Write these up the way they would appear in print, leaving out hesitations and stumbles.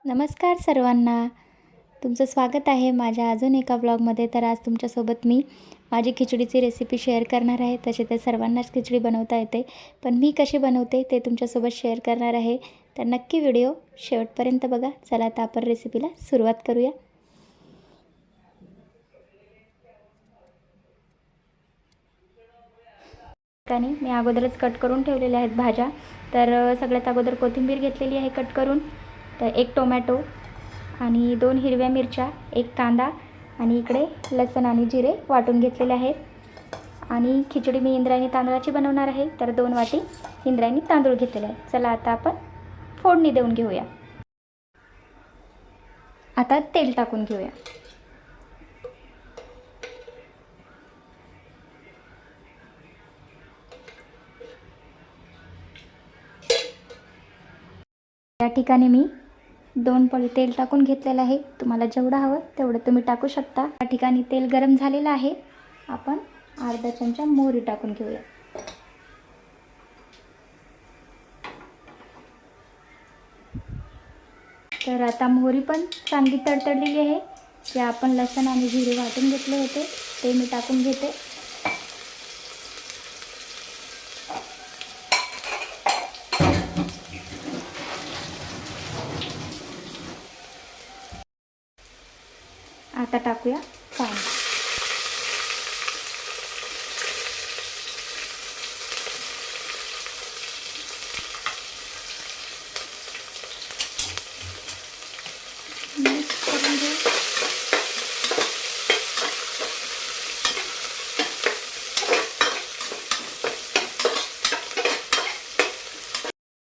नमस्कार सर्वांना. तुमचं स्वागत आहे माझ्या अजून एका व्लॉगमध्ये. तर आज तुमच्यासोबत मी माझी खिचडीची रेसिपी शेअर करणार आहे. तसे तर सर्वांनाच खिचडी बनवता येते, पण मी कशी बनवते ते तुमच्यासोबत शेअर करणार आहे. तर नक्की व्हिडिओ शेवटपर्यंत बघा. चला आता आपण रेसिपीला सुरुवात करूया. मी अगोदरच कट करून ठेवलेल्या आहेत भाज्या. तर सगळ्यात अगोदर कोथिंबीर घेतलेली आहे कट करून. तर एक टोमॅटो आणि 2 हिरव्या मिरच्या, एक कांदा आणि इकडे लसूण आणि जिरे वाटून घेतलेले आहेत. आणि खिचडी मी इंद्रायणी तांदळाची बनवणार आहे, तर 2 वाटी इंद्रायणी तांदूळ घेतलेले आहेत. चला आता आपण फोडणी देऊन घेऊया. आता तेल टाकून घेऊया. या ठिकाणी मी 2 पळी तेल टाकून घेतलेलं आहे. तुम्हाला जेवढं हवं तेवढं तुम्ही टाकू शकता. या ठिकाणी तेल गरम झालेलं आहे. आपण अर्धा चमचा मोहरी टाकून घेऊया. तर आता मोहरी पण चांगली तडतडलेली आहे. जे आपण लसूण आणि जिरे वाटून घेतले होते ते मी टाकून घेते. आता टाकूया कांदा. मिक्स करून घेऊ.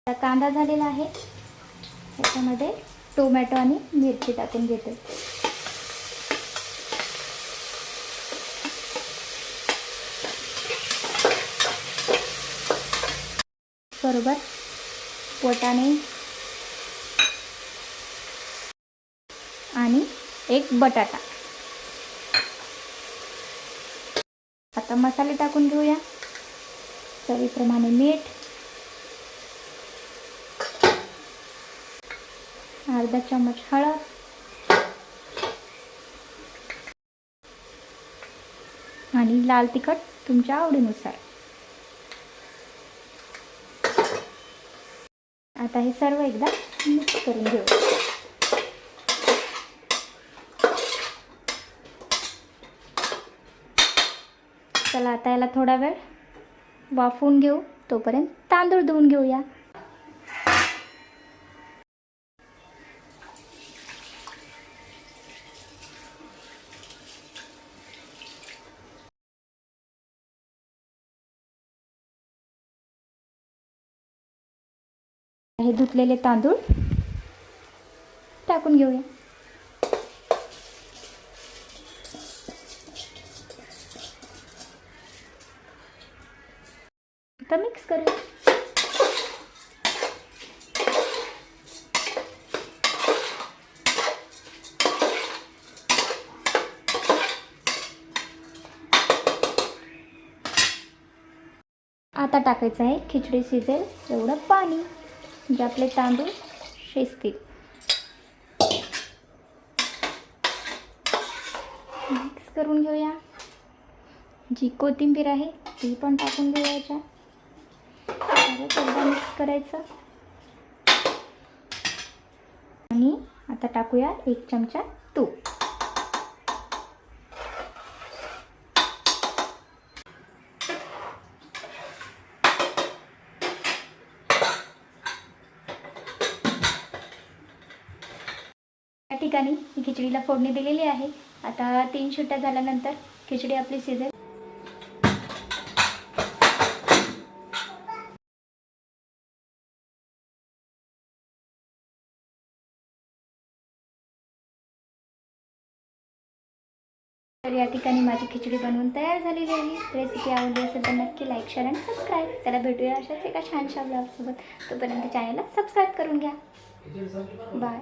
आता कांदा झालेला आहे. त्याच्यामध्ये टोमॅटो आणि मिरची टाकून घेते. बरोबर वाटाणे आणि एक बटाटा. आता मसाले टाकून घेऊया. चवीप्रमाणे मीठ, अर्धा चम्मच हळद, आणि लाल तिखट तुमच्या आवडीनुसार. आता हे सर्व एकदा मिक्स करून घेऊ. चला आता याला थोडा वेळ वाफवून घेऊ. तोपर्यंत तांदूळ धुवून घेऊया. हे धुतलेले तांदूळ टाकून घेऊया. आता मिक्स करूया. आता टाकायचं आहे खिचडी शिजेल एवढं पाणी, म्हणजे आपले तांदूळ शिजतील. मिक्स करून घेऊया. जी कोथिंबीर आहे ती पण टाकून घेऊया. एकदा मिक्स करायचं. आणि आता टाकूया 1 चमचा तूप. या ठिकाणी ही खिचडीला फोडणी दिलेली आहे. आता 3 शिट्ट्या झाल्यानंतर खिचडी आपली शिजेल. तर या ठिकाणी माझी खिचडी बनवून तयार झालेली आहे. रेसिपी आवडली असेल तर नक्की लाईक, शेअर आणि सबस्क्राईब. त्याला भेटूया अशाच एका छानशा ब्लॉगसोबत. तोपर्यंत चॅनलला सबस्क्राईब करून घ्या. बाय.